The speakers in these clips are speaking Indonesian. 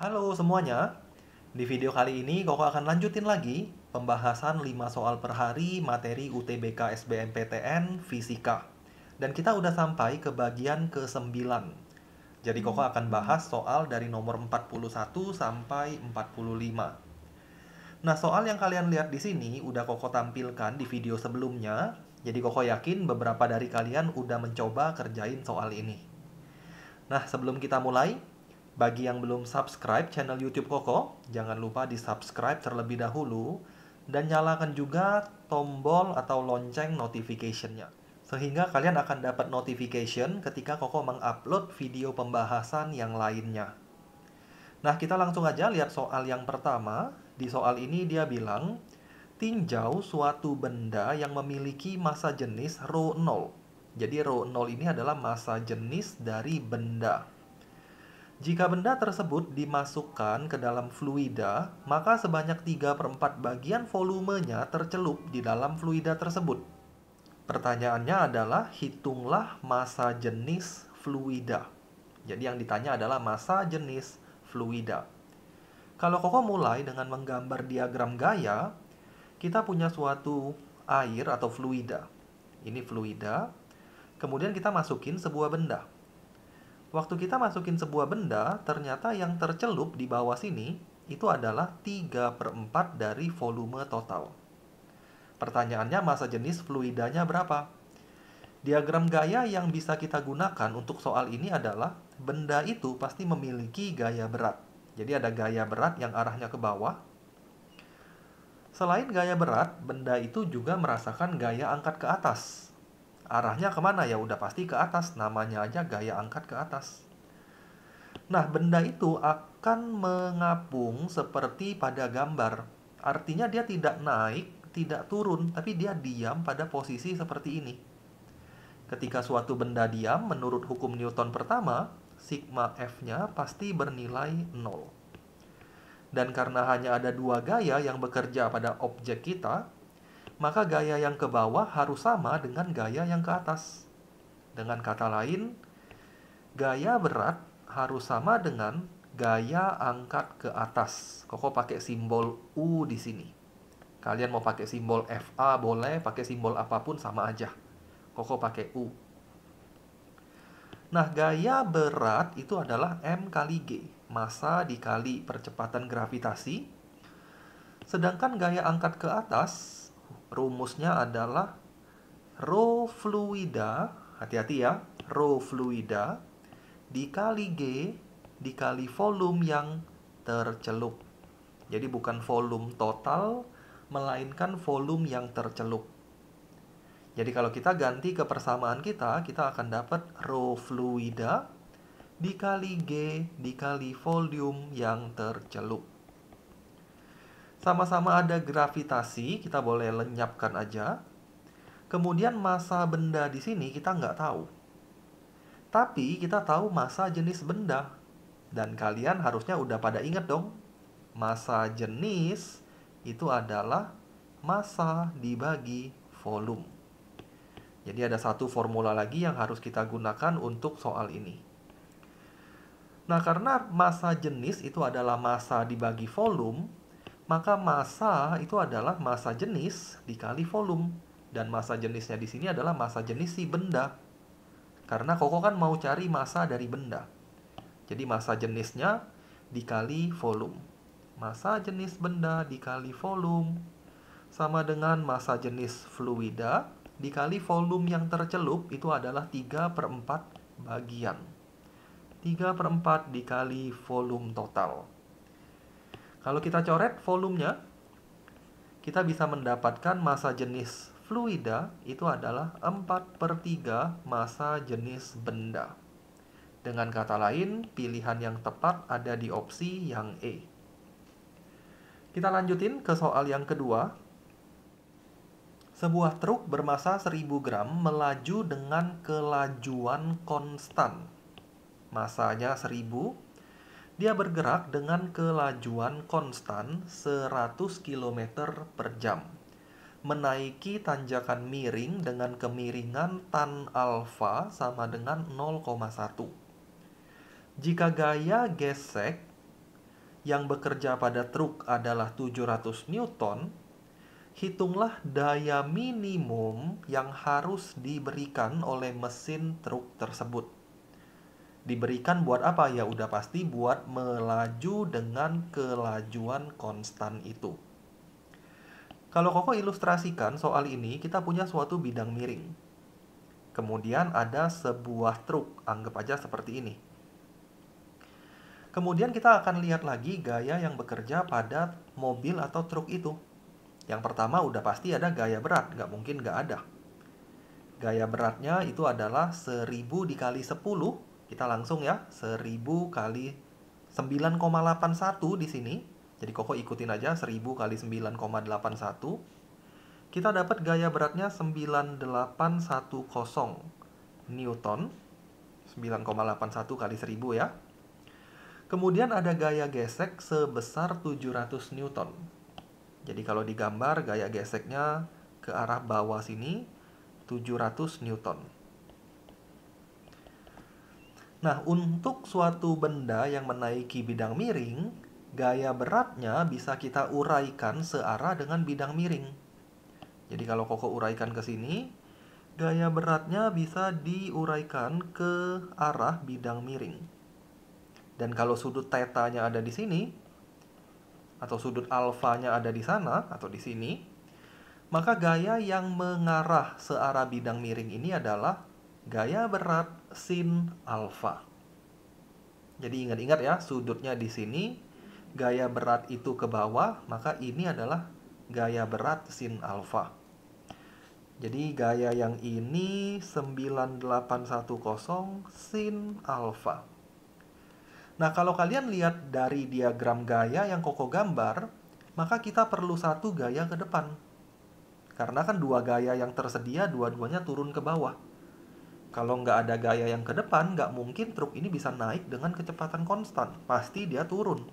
Halo semuanya, di video kali ini Koko akan lanjutin lagi pembahasan 5 soal per hari materi UTBK SBMPTN Fisika. Dan kita udah sampai ke bagian ke-9. Jadi Koko akan bahas soal dari nomor 41 sampai 45. Nah, soal yang kalian lihat di sini udah Koko tampilkan di video sebelumnya. Jadi Koko yakin beberapa dari kalian udah mencoba kerjain soal ini. Nah, sebelum kita mulai, bagi yang belum subscribe channel YouTube Koko, jangan lupa di-subscribe terlebih dahulu dan nyalakan juga tombol atau lonceng notification-nya. Sehingga kalian akan dapat notification ketika Koko mengupload video pembahasan yang lainnya. Nah, kita langsung aja lihat soal yang pertama. Di soal ini dia bilang, tinjau suatu benda yang memiliki massa jenis rho 0. Jadi rho 0 ini adalah massa jenis dari benda. Jika benda tersebut dimasukkan ke dalam fluida, maka sebanyak 3/4 bagian volumenya tercelup di dalam fluida tersebut. Pertanyaannya adalah, hitunglah massa jenis fluida. Jadi yang ditanya adalah massa jenis fluida. Kalau Koko mulai dengan menggambar diagram gaya, kita punya suatu air atau fluida. Ini fluida. Kemudian kita masukin sebuah benda. Waktu kita masukin sebuah benda, ternyata yang tercelup di bawah sini itu adalah 3/4 dari volume total. Pertanyaannya, massa jenis fluidanya berapa? Diagram gaya yang bisa kita gunakan untuk soal ini adalah benda itu pasti memiliki gaya berat. Jadi ada gaya berat yang arahnya ke bawah. Selain gaya berat, benda itu juga merasakan gaya angkat ke atas. Arahnya kemana ya? Udah pasti ke atas, namanya aja gaya angkat ke atas. Nah, benda itu akan mengapung seperti pada gambar. Artinya dia tidak naik, tidak turun, tapi dia diam pada posisi seperti ini. Ketika suatu benda diam, menurut hukum Newton pertama, sigma F-nya pasti bernilai 0. Dan karena hanya ada dua gaya yang bekerja pada objek kita, maka gaya yang ke bawah harus sama dengan gaya yang ke atas. Dengan kata lain, gaya berat harus sama dengan gaya angkat ke atas. Koko pakai simbol U di sini. Kalian mau pakai simbol FA boleh, pakai simbol apapun sama aja. Koko pakai U. Nah, gaya berat itu adalah M kali G. Massa dikali percepatan gravitasi. Sedangkan gaya angkat ke atas, rumusnya adalah rho fluida, hati-hati ya, rho fluida dikali G dikali volume yang tercelup. Jadi bukan volume total, melainkan volume yang tercelup. Jadi kalau kita ganti ke persamaan kita akan dapat rho fluida dikali G dikali volume yang tercelup. Sama-sama ada gravitasi, kita boleh lenyapkan aja. Kemudian massa benda di sini kita nggak tahu. Tapi kita tahu massa jenis benda. Dan kalian harusnya udah pada ingat dong. Massa jenis itu adalah massa dibagi volume. Jadi ada satu formula lagi yang harus kita gunakan untuk soal ini. Nah, karena massa jenis itu adalah massa dibagi volume, maka massa itu adalah massa jenis dikali volume. Dan massa jenisnya di sini adalah massa jenis si benda. Karena Koko kan mau cari massa dari benda. Jadi massa jenisnya dikali volume. Massa jenis benda dikali volume sama dengan massa jenis fluida dikali volume yang tercelup itu adalah 3/4 bagian. 3/4 dikali volume total. Kalau kita coret volumenya, kita bisa mendapatkan massa jenis fluida itu adalah 4/3 massa jenis benda. Dengan kata lain, pilihan yang tepat ada di opsi yang E. Kita lanjutin ke soal yang kedua. Sebuah truk bermassa 1000 gram melaju dengan kelajuan konstan. Massanya 1000. Dia bergerak dengan kelajuan konstan 100 km per jam. Menaiki tanjakan miring dengan kemiringan tan alfa sama dengan 0,1. Jika gaya gesek yang bekerja pada truk adalah 700 Newton, hitunglah daya minimum yang harus diberikan oleh mesin truk tersebut. Diberikan buat apa? Ya udah pasti buat melaju dengan kelajuan konstan itu. Kalau Koko ilustrasikan soal ini, kita punya suatu bidang miring. Kemudian ada sebuah truk, anggap aja seperti ini. Kemudian kita akan lihat lagi gaya yang bekerja pada mobil atau truk itu. Yang pertama udah pasti ada gaya berat, nggak mungkin nggak ada. Gaya beratnya itu adalah 1000 dikali 10. Kita langsung ya, 1000 kali 9,81 di sini. Jadi Koko ikutin aja 1000 kali 9,81. Kita dapat gaya beratnya 9810 Newton. 9,81 kali 1000 ya. Kemudian ada gaya gesek sebesar 700 Newton. Jadi kalau digambar gaya geseknya ke arah bawah sini 700 Newton. Nah, untuk suatu benda yang menaiki bidang miring, gaya beratnya bisa kita uraikan searah dengan bidang miring. Jadi kalau Koko uraikan ke sini, gaya beratnya bisa diuraikan ke arah bidang miring. Dan kalau sudut tetanya ada di sini, atau sudut alfanya ada di sana, atau di sini, maka gaya yang mengarah searah bidang miring ini adalah gaya berat sin alfa. Jadi ingat-ingat ya, sudutnya di sini, gaya berat itu ke bawah, maka ini adalah gaya berat sin alfa. Jadi gaya yang ini 9810 sin alfa. Nah, kalau kalian lihat dari diagram gaya yang Koko gambar, maka kita perlu satu gaya ke depan. Karena kan dua gaya yang tersedia, dua-duanya turun ke bawah. Kalau nggak ada gaya yang ke depan, nggak mungkin truk ini bisa naik dengan kecepatan konstan. Pasti dia turun.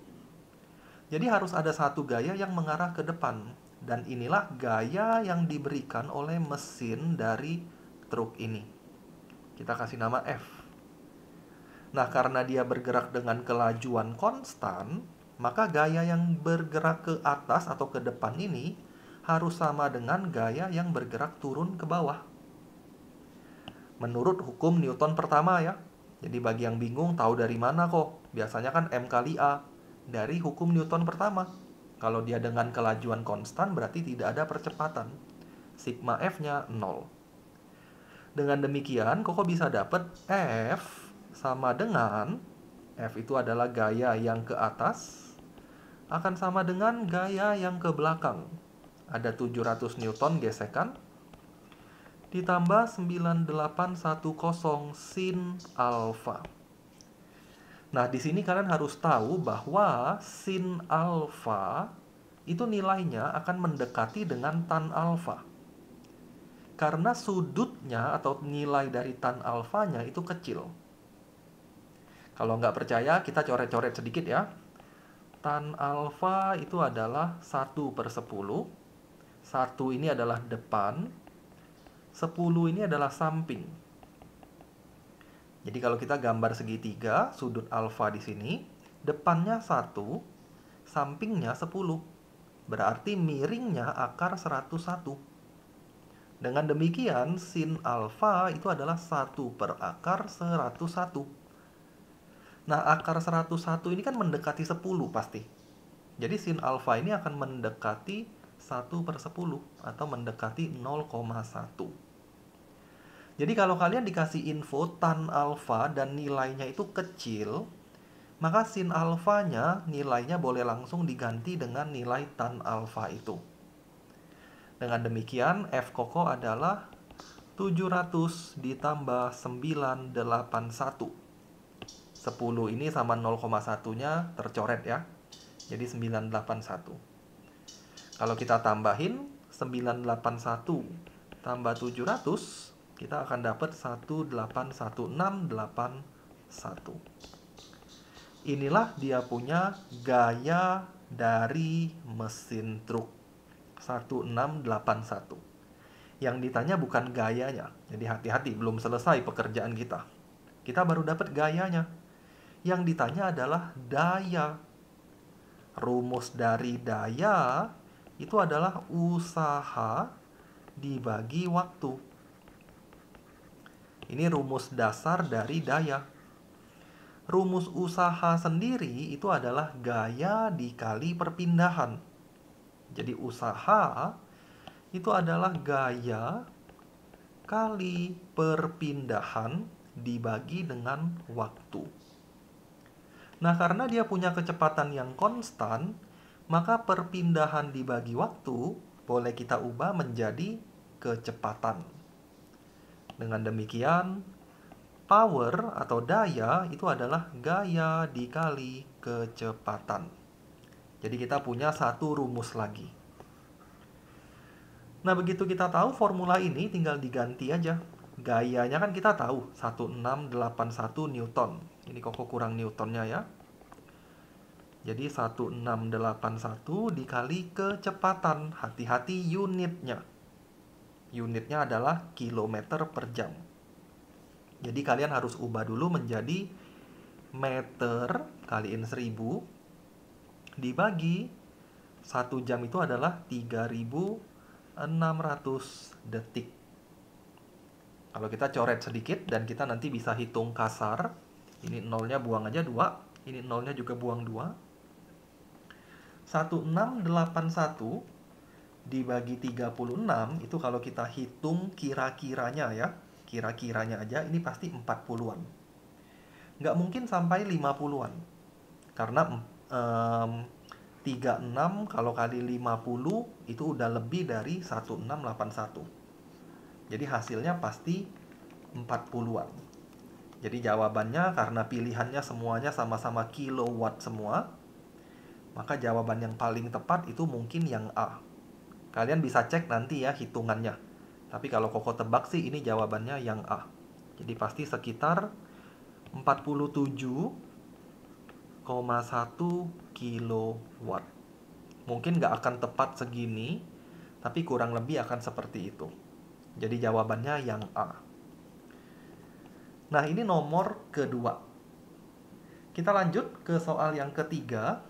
Jadi harus ada satu gaya yang mengarah ke depan. Dan inilah gaya yang diberikan oleh mesin dari truk ini. Kita kasih nama F. Nah, karena dia bergerak dengan kelajuan konstan, maka gaya yang bergerak ke atas atau ke depan ini harus sama dengan gaya yang bergerak turun ke bawah. Menurut hukum Newton pertama ya. Jadi bagi yang bingung tahu dari mana kok? Biasanya kan M kali A. Dari hukum Newton pertama. Kalau dia dengan kelajuan konstan berarti tidak ada percepatan. Sigma F-nya 0. Dengan demikian, Koko bisa dapat F sama dengan F itu adalah gaya yang ke atas akan sama dengan gaya yang ke belakang. Ada 700 Newton gesekan ditambah 9810 sin alfa. Nah, di sini kalian harus tahu bahwa sin alfa itu nilainya akan mendekati dengan tan alfa. Karena sudutnya atau nilai dari tan alfanya itu kecil. Kalau nggak percaya, kita coret-coret sedikit ya. Tan alfa itu adalah 1/10. 1 ini adalah depan. 10 ini adalah samping. Jadi kalau kita gambar segitiga, sudut alfa di sini, depannya 1, sampingnya 10. Berarti miringnya akar 101. Dengan demikian, sin alfa itu adalah 1/101. Nah, akar 101 ini kan mendekati 10 pasti. Jadi sin alfa ini akan mendekati 1/10 atau mendekati 0,1. Jadi kalau kalian dikasih info tan alfa dan nilainya itu kecil, maka sin alfanya nilainya boleh langsung diganti dengan nilai tan alfa itu. Dengan demikian, F Koko adalah 700 ditambah 981. 10 ini sama 0,1-nya tercoret ya. Jadi 981. Kalau kita tambahin 981 tambah 700, kita akan dapat 1816181. Inilah dia punya gaya dari mesin truk 1681. Yang ditanya bukan gayanya. Jadi hati-hati, belum selesai pekerjaan kita. Kita baru dapat gayanya. Yang ditanya adalah daya. Rumus dari daya itu adalah usaha dibagi waktu. Ini rumus dasar dari daya. Rumus usaha sendiri itu adalah gaya dikali perpindahan. Jadi usaha itu adalah gaya kali perpindahan dibagi dengan waktu. Nah, karena dia punya kecepatan yang konstan, maka perpindahan dibagi waktu boleh kita ubah menjadi kecepatan. Dengan demikian, power atau daya itu adalah gaya dikali kecepatan. Jadi kita punya satu rumus lagi. Nah, begitu kita tahu formula ini tinggal diganti aja. Gayanya kan kita tahu, 1681 Newton. Ini kok kurang Newtonnya ya. Jadi 1681 dikali kecepatan. Hati-hati unitnya. Unitnya adalah kilometer per jam. Jadi kalian harus ubah dulu menjadi meter kaliin 1000 dibagi 1 jam itu adalah 3600 detik. Kalau kita coret sedikit dan kita nanti bisa hitung kasar. Ini nolnya buang aja 2. Ini nolnya juga buang 2. 1681 dibagi 36 itu kalau kita hitung kira-kiranya ya. Kira-kiranya aja ini pasti 40-an. Nggak mungkin sampai 50-an. Karena 36 kalau kali 50 itu udah lebih dari 1681. Jadi hasilnya pasti 40-an. Jadi jawabannya karena pilihannya semuanya sama-sama kilowatt semua, maka jawaban yang paling tepat itu mungkin yang A. Kalian bisa cek nanti ya hitungannya. Tapi kalau Koko tebak sih ini jawabannya yang A. Jadi pasti sekitar 47,1 kilowatt. Mungkin nggak akan tepat segini, tapi kurang lebih akan seperti itu. Jadi jawabannya yang A. Nah, ini nomor kedua. Kita lanjut ke soal yang ketiga.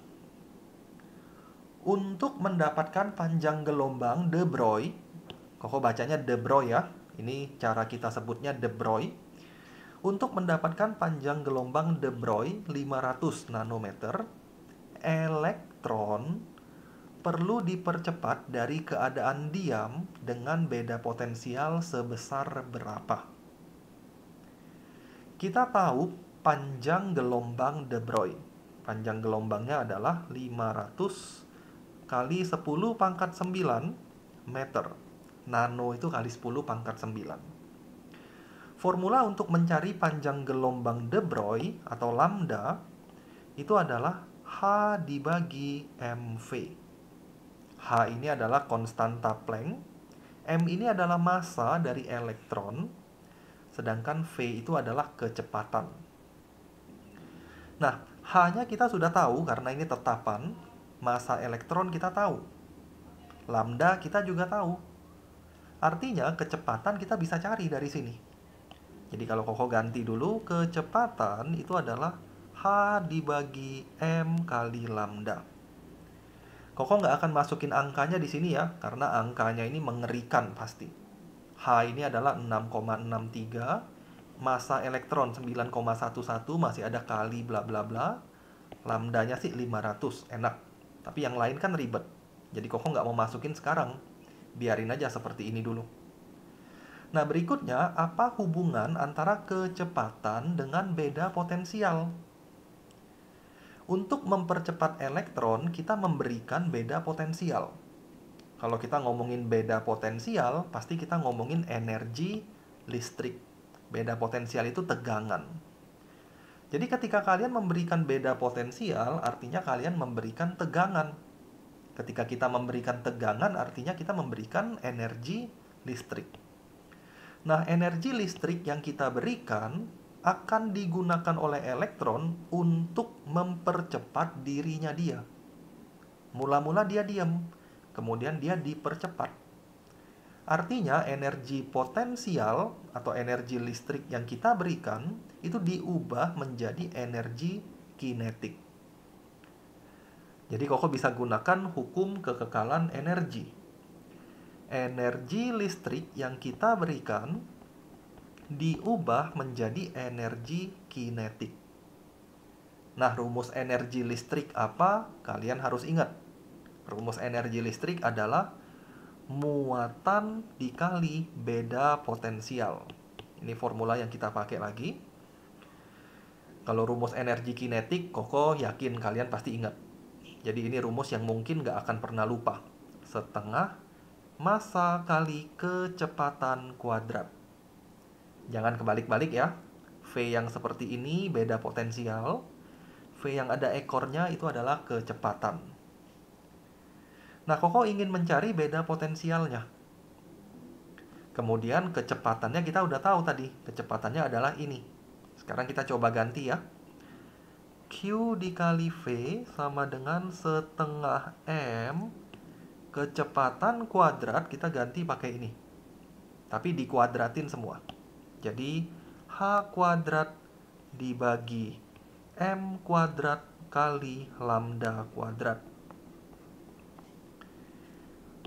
Untuk mendapatkan panjang gelombang de Broglie, Koko bacanya de Broglie ya. Ini cara kita sebutnya de Broglie. Untuk mendapatkan panjang gelombang de Broglie 500 nanometer, elektron perlu dipercepat dari keadaan diam dengan beda potensial sebesar berapa? Kita tahu panjang gelombang de Broglie. Panjang gelombangnya adalah 500 kali 10 pangkat 9 meter. Nano itu kali 10 pangkat 9. Formula untuk mencari panjang gelombang de Broglie atau lambda itu adalah H dibagi mv. H ini adalah konstanta Planck, m ini adalah massa dari elektron, sedangkan v itu adalah kecepatan. Nah, H-nya kita sudah tahu karena ini tetapan, massa elektron kita tahu, lambda kita juga tahu. Artinya kecepatan kita bisa cari dari sini. Jadi kalau Koko ganti dulu, kecepatan itu adalah H dibagi M kali lambda. Koko nggak akan masukin angkanya di sini ya, karena angkanya ini mengerikan pasti. H ini adalah 6,63, massa elektron 9,11, masih ada kali bla bla bla. Lambdanya sih 500, enak. Tapi yang lain kan ribet. Jadi Koko nggak mau masukin sekarang. Biarin aja seperti ini dulu. Nah, berikutnya, apa hubungan antara kecepatan dengan beda potensial? Untuk mempercepat elektron, kita memberikan beda potensial. Kalau kita ngomongin beda potensial, pasti kita ngomongin energi listrik. Beda potensial itu tegangan. Jadi ketika kalian memberikan beda potensial, artinya kalian memberikan tegangan. Ketika kita memberikan tegangan, artinya kita memberikan energi listrik. Nah, energi listrik yang kita berikan akan digunakan oleh elektron untuk mempercepat dirinya dia. Mula-mula dia diam, kemudian dia dipercepat. Artinya energi potensial atau energi listrik yang kita berikan itu diubah menjadi energi kinetik. Jadi Koko bisa gunakan hukum kekekalan energi. Energi listrik yang kita berikan diubah menjadi energi kinetik. Nah, rumus energi listrik apa? Kalian harus ingat. Rumus energi listrik adalah muatan dikali beda potensial. Ini formula yang kita pakai lagi. Kalau rumus energi kinetik, Koko yakin kalian pasti ingat. Jadi ini rumus yang mungkin nggak akan pernah lupa. Setengah massa kali kecepatan kuadrat. Jangan kebalik-balik ya. V yang seperti ini beda potensial. V yang ada ekornya itu adalah kecepatan. Nah, Koko ingin mencari beda potensialnya. Kemudian kecepatannya kita udah tahu tadi. Kecepatannya adalah ini. Sekarang kita coba ganti ya. Q dikali V sama dengan setengah M. Kecepatan kuadrat kita ganti pakai ini. Tapi dikuadratin semua. Jadi H kuadrat dibagi M kuadrat kali lambda kuadrat.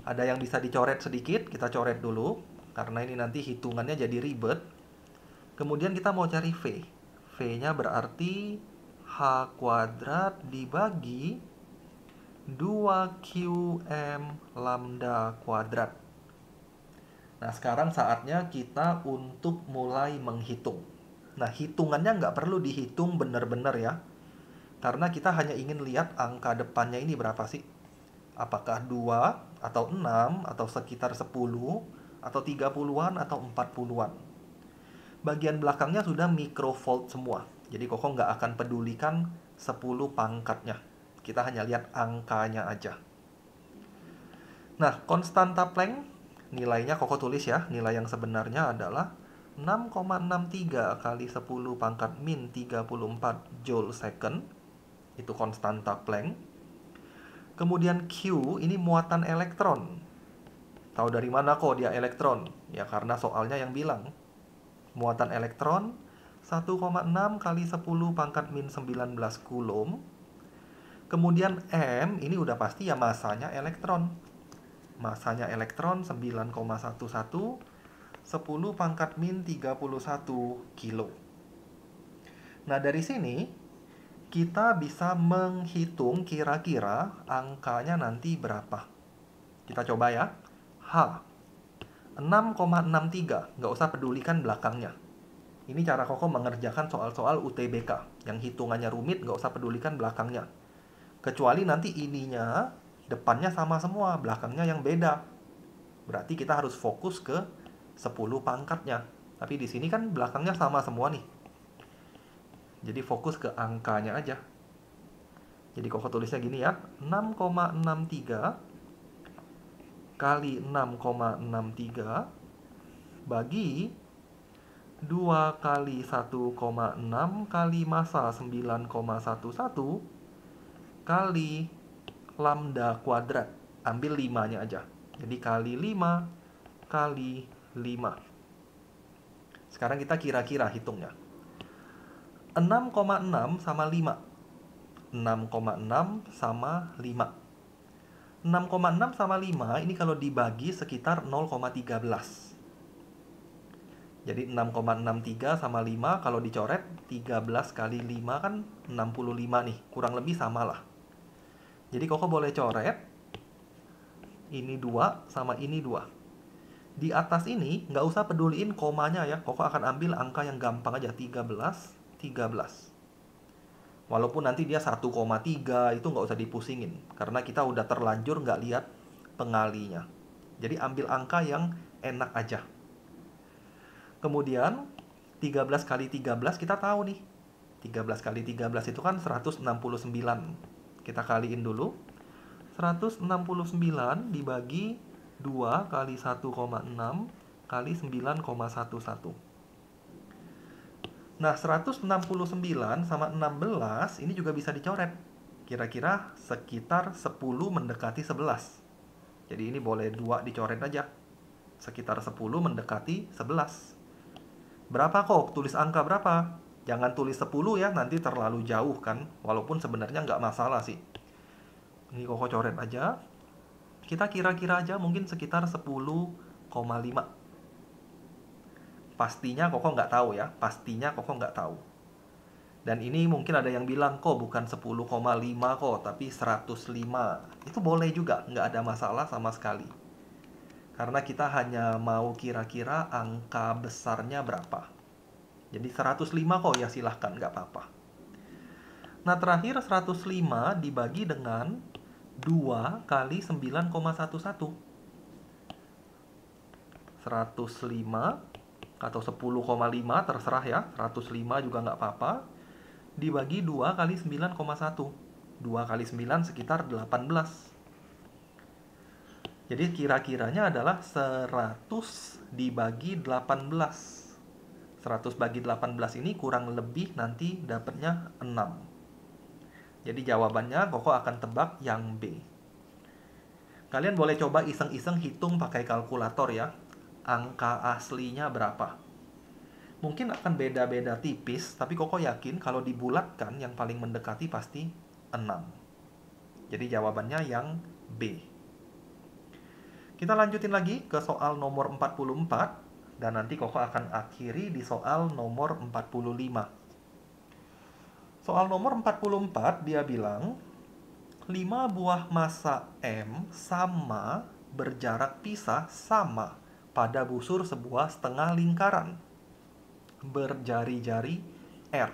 Ada yang bisa dicoret sedikit, kita coret dulu. Karena ini nanti hitungannya jadi ribet. Kemudian kita mau cari V. V-nya berarti H kuadrat dibagi 2QM lambda kuadrat. Nah, sekarang saatnya kita untuk mulai menghitung. Nah, hitungannya nggak perlu dihitung benar-benar ya. Karena kita hanya ingin lihat angka depannya ini berapa sih. Apakah 2, atau 6, atau sekitar 10, atau 30-an, atau 40-an. Bagian belakangnya sudah microvolt semua. Jadi Koko nggak akan pedulikan 10 pangkatnya. Kita hanya lihat angkanya aja. Nah, konstanta Planck, nilainya Koko tulis ya. Nilai yang sebenarnya adalah 6,63 kali 10 pangkat min 34 joule second. Itu konstanta Planck. Kemudian Q, ini muatan elektron. Tahu dari mana kok dia elektron? Ya karena soalnya yang bilang. Muatan elektron 1,6 kali 10 pangkat min 19 coulomb. Kemudian M, ini udah pasti ya masanya elektron. Masanya elektron 9,11, 10 pangkat min 31 kilo. Nah, dari sini kita bisa menghitung kira-kira angkanya nanti berapa. Kita coba ya. H 6,63, nggak usah pedulikan belakangnya. Ini cara Koko mengerjakan soal-soal UTBK. Yang hitungannya rumit, nggak usah pedulikan belakangnya. Kecuali nanti ininya, depannya sama semua, belakangnya yang beda. Berarti kita harus fokus ke 10 pangkatnya. Tapi di sini kan belakangnya sama semua nih. Jadi fokus ke angkanya aja. Jadi Koko tulisnya gini ya. 6,63 kali 6,63 bagi 2 kali 1,6 kali massa 9,11 kali lambda kuadrat. Ambil 5-nya aja. Jadi kali 5 kali 5. Sekarang kita kira-kira hitungnya. 6,6 sama 5. 6,6 sama 5. 6,6 sama 5 ini kalau dibagi sekitar 0,13. Jadi 6,63 sama 5 kalau dicoret 13 kali 5 kan 65 nih. Kurang lebih sama lah. Jadi Koko boleh coret. Ini 2 sama ini 2. Di atas ini nggak usah peduliin komanya ya. Koko akan ambil angka yang gampang aja. 13. Walaupun nanti dia 1,3 itu nggak usah dipusingin. Karena kita udah terlanjur nggak lihat pengalinya. Jadi ambil angka yang enak aja. Kemudian 13 kali 13 kita tahu nih. 13 kali 13 itu kan 169. Kita kaliin dulu. 169 dibagi 2 kali 1,6 kali 9,11. Nah, 169 sama 16 ini juga bisa dicoret. Kira-kira sekitar 10 mendekati 11. Jadi ini boleh 2 dicoret aja. Sekitar 10 mendekati 11. Berapa kok? Tulis angka berapa? Jangan tulis 10 ya, nanti terlalu jauh kan. Walaupun sebenarnya nggak masalah sih. Ini Koko coret aja. Kita kira-kira aja mungkin sekitar 10,5. Pastinya Koko nggak tahu ya, pastinya Koko nggak tahu. Dan ini mungkin ada yang bilang, kok bukan 10,5 kok, tapi 105. Itu boleh juga, nggak ada masalah sama sekali. Karena kita hanya mau kira-kira angka besarnya berapa. Jadi 105 kok, ya silahkan, nggak apa-apa. Nah, terakhir 105 dibagi dengan 2 kali 9,11. 105 atau 10,5 terserah ya, 105 juga nggak apa-apa. Dibagi 2 kali 9,1. 2 kali 9 sekitar 18. Jadi kira-kiranya adalah 100 dibagi 18. 100 bagi 18 ini kurang lebih nanti dapatnya 6. Jadi jawabannya Koko akan tebak yang B. Kalian boleh coba iseng-iseng hitung pakai kalkulator ya. Angka aslinya berapa? Mungkin akan beda-beda tipis, tapi Koko yakin kalau dibulatkan yang paling mendekati pasti 6. Jadi jawabannya yang B. Kita lanjutin lagi ke soal nomor 44, dan nanti Koko akan akhiri di soal nomor 45. Soal nomor 44 dia bilang, 5 buah massa M sama berjarak pisah sama pada busur sebuah setengah lingkaran berjari-jari R,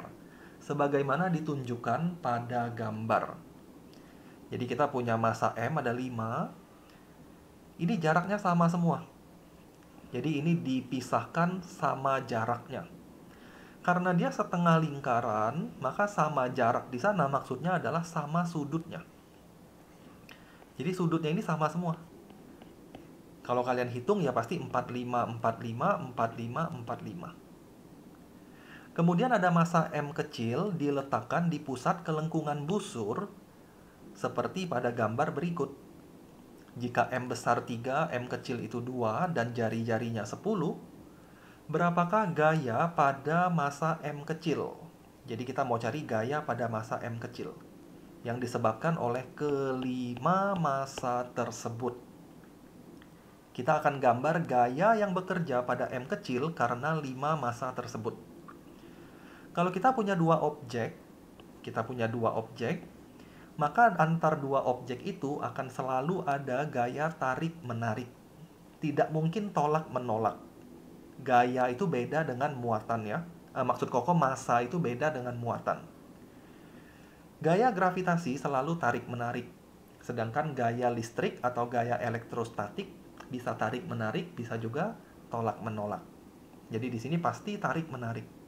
sebagaimana ditunjukkan pada gambar. Jadi kita punya massa M ada 5. Ini jaraknya sama semua. Jadi ini dipisahkan sama jaraknya. Karena dia setengah lingkaran, maka sama jarak di sana maksudnya adalah sama sudutnya. Jadi sudutnya ini sama semua. Kalau kalian hitung ya pasti 45, 45, 45, 45. Kemudian ada massa M kecil diletakkan di pusat kelengkungan busur seperti pada gambar berikut. Jika M besar 3, M kecil itu 2, dan jari-jarinya 10, berapakah gaya pada massa M kecil? Jadi kita mau cari gaya pada massa M kecil yang disebabkan oleh kelima massa tersebut. Kita akan gambar gaya yang bekerja pada M kecil karena 5 massa tersebut. Kalau kita punya dua objek, maka antar dua objek itu akan selalu ada gaya tarik-menarik. Tidak mungkin tolak-menolak. Gaya itu beda dengan muatan ya. Maksud Koko massa itu beda dengan muatan. Gaya gravitasi selalu tarik-menarik. Sedangkan gaya listrik atau gaya elektrostatik bisa tarik-menarik, bisa juga tolak-menolak. Jadi di sini pasti tarik-menarik.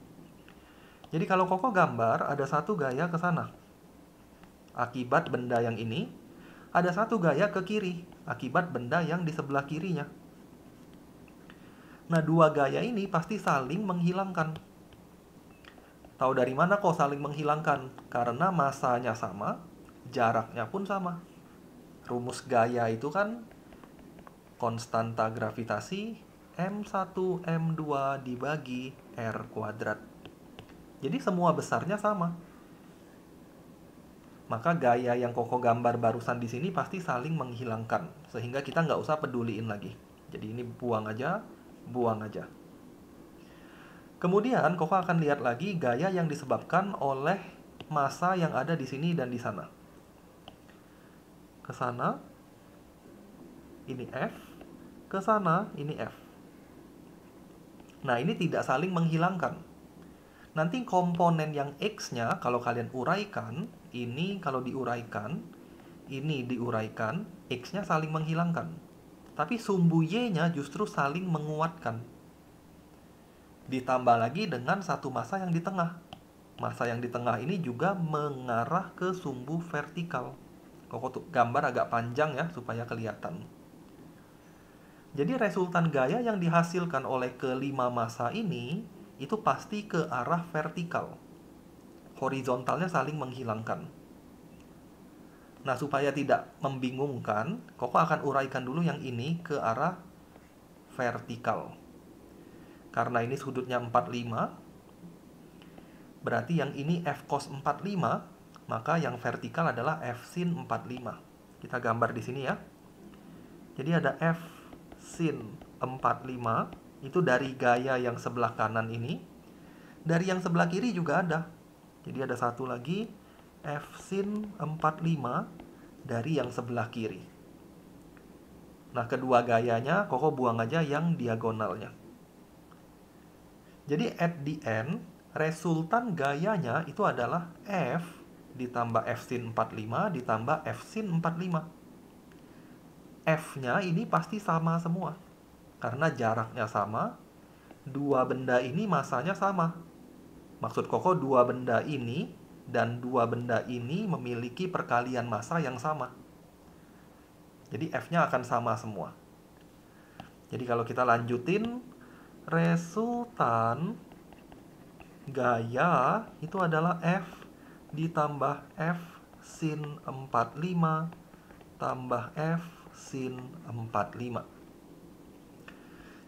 Jadi kalau Koko gambar, ada satu gaya ke sana. Akibat benda yang ini, ada satu gaya ke kiri. Akibat benda yang di sebelah kirinya. Nah, dua gaya ini pasti saling menghilangkan. Tahu dari mana kok saling menghilangkan? Karena massanya sama, jaraknya pun sama. Rumus gaya itu kan konstanta gravitasi M1, M2 dibagi R kuadrat. Jadi semua besarnya sama. Maka gaya yang Koko gambar barusan di sini pasti saling menghilangkan. Sehingga kita nggak usah peduliin lagi. Jadi ini buang aja, buang aja. Kemudian Koko akan lihat lagi gaya yang disebabkan oleh massa yang ada di sini dan di sana. Ke sana, ini F. Ke sana, ini F. Nah, ini tidak saling menghilangkan. Nanti komponen yang X-nya kalau kalian uraikan, ini kalau diuraikan, ini diuraikan, X-nya saling menghilangkan. Tapi sumbu Y-nya justru saling menguatkan. Ditambah lagi dengan satu massa yang di tengah. Massa yang di tengah ini juga mengarah ke sumbu vertikal. Koko gambar agak panjang ya supaya kelihatan. Jadi resultan gaya yang dihasilkan oleh kelima massa ini itu pasti ke arah vertikal. Horizontalnya saling menghilangkan. Nah, supaya tidak membingungkan, Koko akan uraikan dulu yang ini ke arah vertikal. Karena ini sudutnya 45, berarti yang ini F cos 45, maka yang vertikal adalah F sin 45. Kita gambar di sini ya. Jadi ada F sin 45, itu dari gaya yang sebelah kanan ini. Dari yang sebelah kiri juga ada. Jadi ada satu lagi F sin 45 dari yang sebelah kiri. Nah, kedua gayanya Koko buang aja yang diagonalnya. Jadi at the end, resultan gayanya itu adalah F ditambah F sin 45 ditambah F sin 45. F-nya ini pasti sama semua. Karena jaraknya sama, dua benda ini masanya sama. Maksud Koko dua benda ini dan dua benda ini memiliki perkalian massa yang sama. Jadi F-nya akan sama semua. Jadi kalau kita lanjutin, resultan gaya itu adalah F ditambah F sin 45 tambah F sin 45.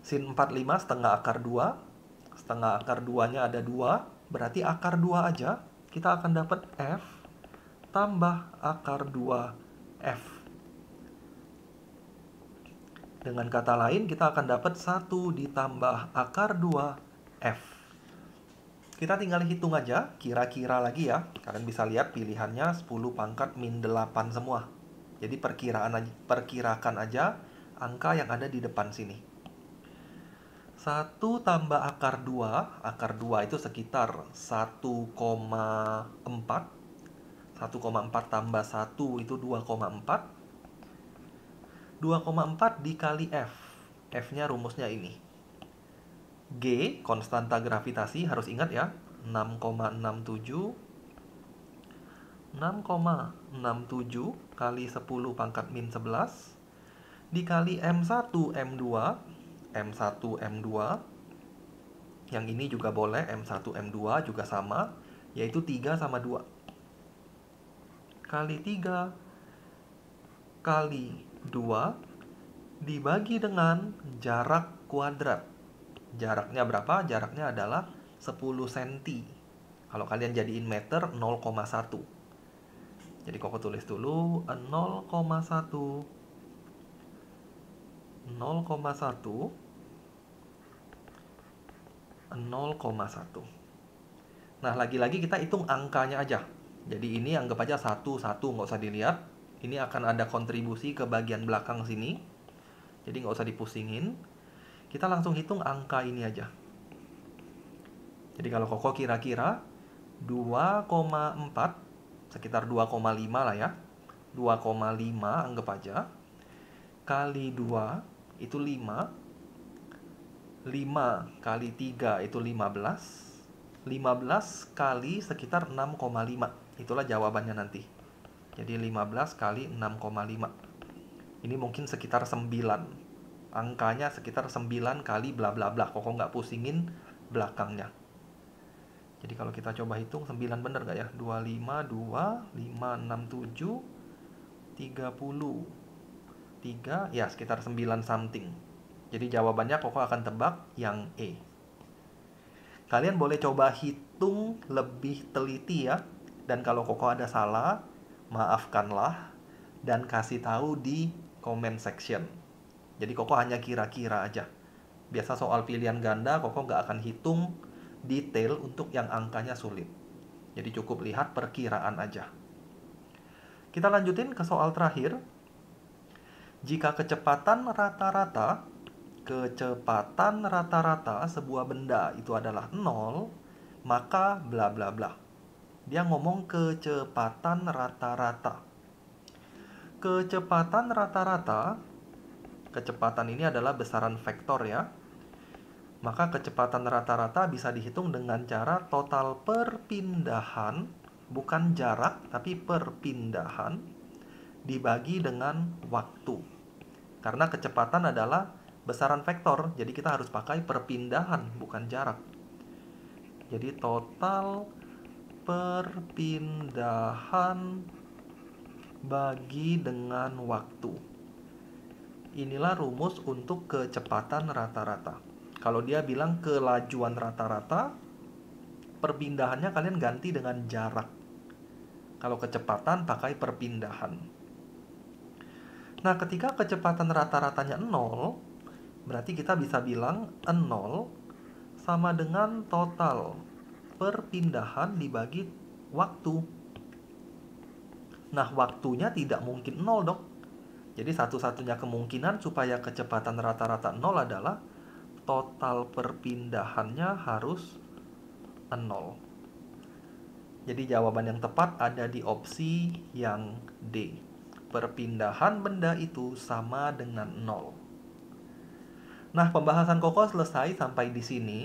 Sin 45 setengah akar 2. Setengah akar 2-nya ada 2. Berarti akar 2 aja. Kita akan dapat F tambah akar 2 F. Dengan kata lain, kita akan dapat 1 ditambah akar 2 F. Kita tinggal hitung aja, kira-kira lagi ya. Kalian bisa lihat pilihannya 10 pangkat min 8 semua. Jadi perkirakan aja angka yang ada di depan sini. 1 tambah akar 2 itu sekitar 1,4. 1,4 tambah 1 itu 2,4. 2,4 dikali F. F-nya rumusnya ini. G, konstanta gravitasi, harus ingat ya. 6,67. 6,67 kali 10 pangkat min 11 dikali M1, M2. M1, M2. Yang ini juga boleh, M1, M2 juga sama, yaitu 3 sama 2. Kali 3 kali 2 dibagi dengan jarak kuadrat. Jaraknya berapa? Jaraknya adalah 10 cm. Kalau kalian jadiin meter, 0,1. Jadi Koko tulis dulu 0,1. 0,1. 0,1. Nah, lagi-lagi kita hitung angkanya aja. Jadi ini anggap aja 1, nggak usah dilihat. Ini akan ada kontribusi ke bagian belakang sini. Jadi nggak usah dipusingin. Kita langsung hitung angka ini aja. Jadi kalau Koko kira-kira 2,4, sekitar 2,5 lah ya. 2,5 anggap aja. Kali 2 itu 5. 5 kali 3 itu 15. 15 kali sekitar 6,5. Itulah jawabannya nanti. Jadi 15 kali 6,5. Ini mungkin sekitar 9. Angkanya sekitar 9 kali bla bla bla. Koko nggak pusingin belakangnya. Jadi kalau kita coba hitung 9 bener nggak ya? 25, 2, 5, 6, 7, 30. 3, ya sekitar 9 something. Jadi jawabannya Koko akan tebak yang E. Kalian boleh coba hitung lebih teliti ya. Dan kalau Koko ada salah, maafkanlah dan kasih tahu di comment section. Jadi Koko hanya kira-kira aja. Biasa soal pilihan ganda Koko nggak akan hitung detail untuk yang angkanya sulit. Jadi cukup lihat perkiraan aja. Kita lanjutin ke soal terakhir. Jika kecepatan rata-rata sebuah benda itu adalah 0, maka bla bla bla. Dia ngomong kecepatan rata-rata. Kecepatan rata-rata, kecepatan ini adalah besaran vektor ya. Maka kecepatan rata-rata bisa dihitung dengan cara total perpindahan, bukan jarak, tapi perpindahan, dibagi dengan waktu. Karena kecepatan adalah besaran vektor, jadi kita harus pakai perpindahan, bukan jarak. Jadi total perpindahan bagi dengan waktu. Inilah rumus untuk kecepatan rata-rata. Kalau dia bilang kelajuan rata-rata, perpindahannya kalian ganti dengan jarak. Kalau kecepatan pakai perpindahan. Nah, ketika kecepatan rata-ratanya 0, berarti kita bisa bilang N0 sama dengan total perpindahan dibagi waktu. Nah, waktunya tidak mungkin 0 dong. Jadi satu-satunya kemungkinan supaya kecepatan rata-rata 0 adalah total perpindahannya harus 0. Jadi jawaban yang tepat ada di opsi yang D. Perpindahan benda itu sama dengan 0. Nah, pembahasan Koko selesai sampai di sini.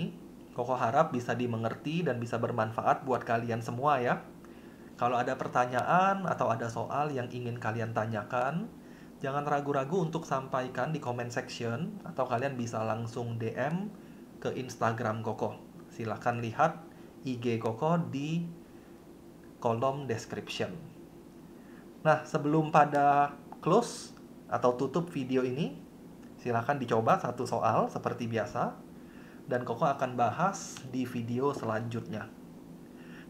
Koko harap bisa dimengerti dan bisa bermanfaat buat kalian semua ya. Kalau ada pertanyaan atau ada soal yang ingin kalian tanyakan, jangan ragu-ragu untuk sampaikan di comment section atau kalian bisa langsung DM ke Instagram Koko. Silahkan lihat IG Koko di kolom description. Nah, sebelum pada close atau tutup video ini, silahkan dicoba satu soal seperti biasa, dan Koko akan bahas di video selanjutnya.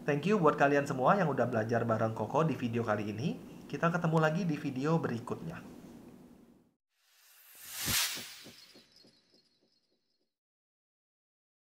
Thank you buat kalian semua yang udah belajar bareng Koko di video kali ini. Kita ketemu lagi di video berikutnya.